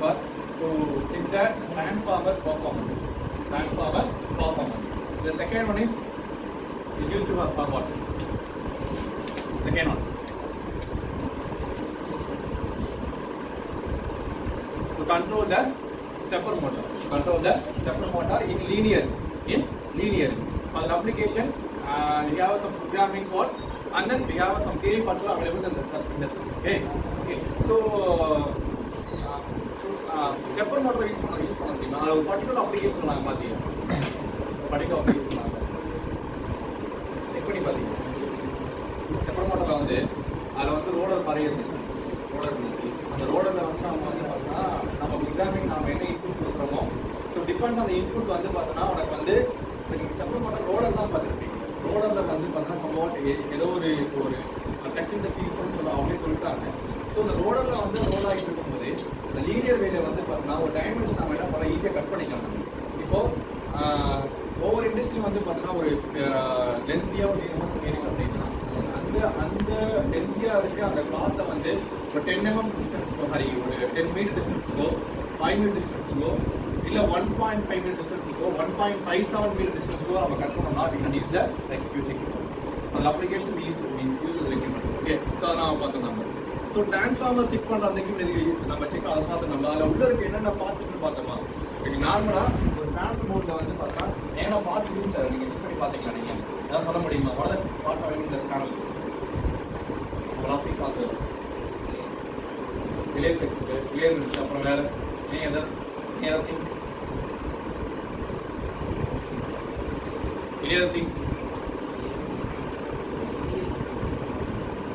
transformer to check the transformer performance. Transformer performance. The second one is used for what? Second one. To control the stepper motor. Control the stepper motor in linear. For the application, we have some programming parts and then we have some theory parts available in the industry. Okay. So stepper motor use பண்ணனும் அது ஒரு particular application நாங்க பாத்தீங்க. பர்టిక్యుலர் application check பண்ணி பாத்தீங்க. Stepper மோட்டர்ல வந்து அதுல வந்து ரோலர் பறைய இருந்துச்சு. அந்த ரோலர்ல வந்து நம்ம வந்து பார்த்தா நம்ம ப்ரோக்ராமிங் நாம என்ன இன்புட் கொடுக்குறோமோ ஸோ டிபெண்ட்ஸ் அந்த இன்புட் வந்து பார்த்தோன்னா உனக்கு வந்து நீங்கள் ஸ்டெப்பர் மோட்டர் ரோலர் தான் பார்த்துருப்பீங்க. ரோலர்ல வந்து பார்த்தீங்கன்னா சம்பவம் ஏதோ ஒரு டெக்ஸ்ட் இண்டஸ்ட்ரி யூஸ் பண்ணி சொல்லுவாங்க அப்படின்னு சொல்லிட்டாங்க. ஸோ இந்த ரோலர்ல வந்து ரோல் ஆகிட்டு இருக்கும்போது இந்த லீனியர் வேல வந்து பார்த்தீங்கன்னா ஒரு டைமென்ஷன் நம்ம என்ன பண்ணலாம் ஈஸியாக கட் பண்ணிக்கலாம். இப்போ ஒவ்வொரு இண்டஸ்ட்ரியும் வந்து பார்த்தீங்கன்னா ஒரு லென்த்தியாக ஒரு மீனிங் அப்படின்னா அந்த லென்த்தியாக இருக்க அந்த கிளாத்தை வந்து ஒரு 10 mm டிஸ்டன்ஸ்க்கோ சாரி ஒரு 10 மீட்டர் டிஸ்டன்ஸுக்கோ 5 மீட்டர் டிஸ்டன்ஸுக்கோ இல்லை 1.5 மீட்டர் டிஸ்டன்ஸுக்கோ 1.57 மீட்டர் டிஸ்டன்ஸுக்கோ நம்ம கட் பண்ணோம்னா we can use the equipment. அந்த application we use the equipment. Okay so அதை நான் பார்த்தோம் நம்ம. ஸோ டிரான்ஸ்ஃபார்மர் செக் பண்ணுற அந்த எக்யூப்மெண்ட் நம்ம செக் அதை பார்த்தோம் நம்ம அதில் உள்ள இருக்க என்னென்ன பார்த்துன்னு பார்த்தோமா. நார்மலாக ஒரு பேனல் மோடில் வந்து பார்த்தா ஏன்னா பார்த்து இருந்துச்சு சார் நீங்கள் செக் பண்ணி பார்த்தீங்களா நீங்கள் ஏதாவது சொல்ல முடியுமா வளர பார்த்து அவைலபிள் இந்த பேனல் பிளாஸ்டிக் பார்த்து கிளியர் இருந்துச்சு. அப்புறம் வேறு any other things?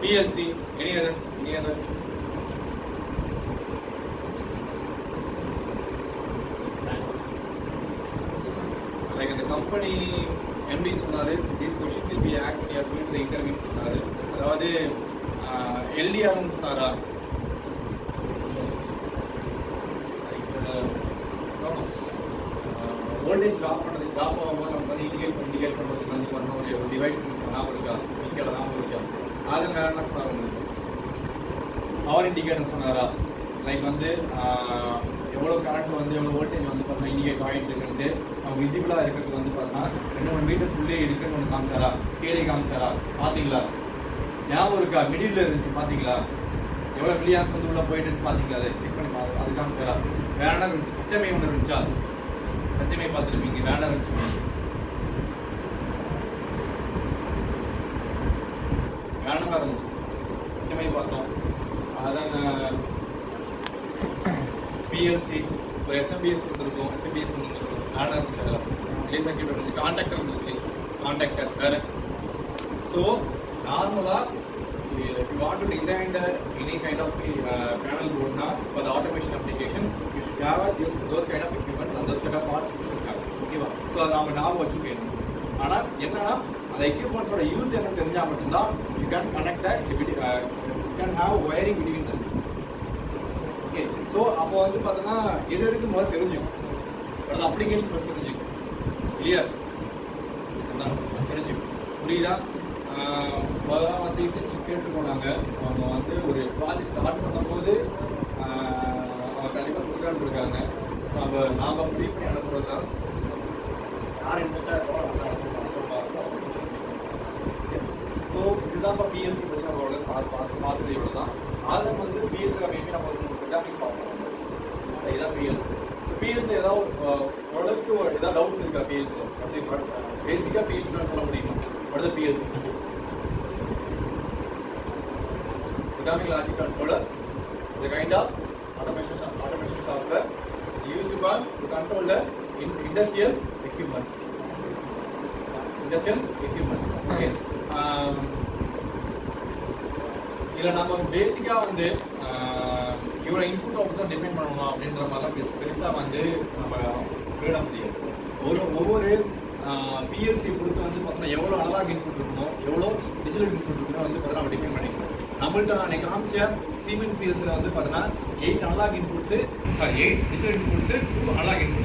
PLC, any other? Like the company MD சொன்னாரு, these questions will be asked when you are doing the interview சொன்னாரு. அதாவது LDR சொன்னாரா? வோல்டேஜ் ட்ராப் பண்ணுறதுக்கு ட்ராப் ஆகும்போது நம்ம வந்து இண்டிகேட் பண்ணுறதுக்கு வந்து பண்ண ஒரு டிவைஸ் ஞாபகம் இருக்கா? விஷயங்களை ஞாபகம் இருக்கா? அது வேறு என்ன சொன்னார் உங்களுக்கு? பவர் இண்டிகேட்டர் சொன்னாரா? லைக் வந்து எவ்வளோ கரண்ட் வந்து எவ்வளோ வோல்டேஜ் வந்து பார்த்தீங்கன்னா இண்டிகேட் ஆகிட்டு இருக்குன்ட்டு அவங்க விசிபிளாக இருக்கிறதுக்கு வந்து பார்த்தீங்கன்னா 2-3 மீட்டர்ஸ் உள்ளே இருக்குன்னு ஒன்று காமிச்சாரா? கீழே காமிச்சாரா? பார்த்தீங்களா? ஞாபகம் இருக்கா? மிடில் இருந்துச்சு பார்த்தீங்களா? எவ்வளோ மில்லியாம்ஸ் வந்து உள்ளே போயிட்டு பார்த்தீங்களா? அதை செக் பண்ணி அது காமிச்சாரா? வேற என்ன இருந்துச்சு? HMI ஒன்று இருந்துச்சா? HMI பார்த்துருப்பீங்க. வேற என்ன இருந்துச்சு? வேற என்ன இருந்துச்சு? HMI பார்த்தோம். அதான் PLC இப்போ SMBS கொடுத்துருக்கோம். SMBS கொடுத்துருக்கோம். வேற என்ன இருந்துச்சு? அதில் ரிலே சர்க்யூட் இருந்துச்சு. கான்டாக்டர் இருந்துச்சு. கான்டாக்டர் வேற. ஸோ நார்மலாக if you want to design any kind of panel board now for the automation application, you should have those kind of equipments and those kind of parts you should have. Okay va? So நாம ஞாபகம் வச்சுக்கணும். ஆனா என்னன்னா அந்த equipments ஓட use என்ன தெரிஞ்சா மட்டும்தான் you can connect the you can have wiring between them. Okay. So அப்போ வந்து பார்த்தீங்கன்னா எது இருக்கு முதல்ல தெரிஞ்சுக்கும். அந்த அப்ளிகேஷன் பற்றி தெரிஞ்சுக்கும். கிளியர்? தெரிஞ்சுக்கும். புரியுதா? முதல்ல வந்து கேட்டு போனாங்க. அவங்க வந்து ஒரு ப்ராஜெக்ட் ஸ்டார்ட் பண்ணும்போது அவங்க கண்டிப்பாக ப்ரோக்ராம் இருக்காங்க. நம்ம நாம் முடிவு பண்ணி அனுப்புறது தான் யார் இன்ட்ரெஸ்டாக இருக்கோ ஸோ இதுதான் இப்போ PLC பற்றி நம்மளோட பார்த்தது இவ்வளோ தான். அதில் வந்து PLC மேபி நம்ம ஒரு ப்ரோக்ராமிங் பார்ப்போம். இதுதான் PLC. PLC ஏதாவது ப்ராடக்ட் ஏதாவது டவுட்ஸ் இருக்கா? PLC அப்படி பேசிக்காக PLC சொல்ல முடியுமா? அடுத்த PLC programming logic controller is a kind of automation software used to control the industrial equipment. Okay. இதில் நம்ம பேசிக்காக வந்து இவ்வளோ இன்புட் அவுட்புட் டிஃபைன் பண்ணணும் அப்படின்ற மாதிரிலாம் பெருசாக வந்து நம்ம விட முடியாது. ஒவ்வொரு PLC கொடுத்து வந்து பார்த்தீங்கன்னா எவ்வளோ அனலாக் இன்புட் இருக்கணும், எவ்வளோ டிஜிட்டல் இன்புட் இருக்கணும் வந்து பார்த்தீங்கன்னா நம்ம டிஃபைன் பண்ணிக்கணும். நம்மள்ட்ட அன்னைக்கு காமிச்ச Siemens PLCல வந்து பார்த்தீங்கன்னா 8 analog inputs 8 digital inputs 2 analog inputs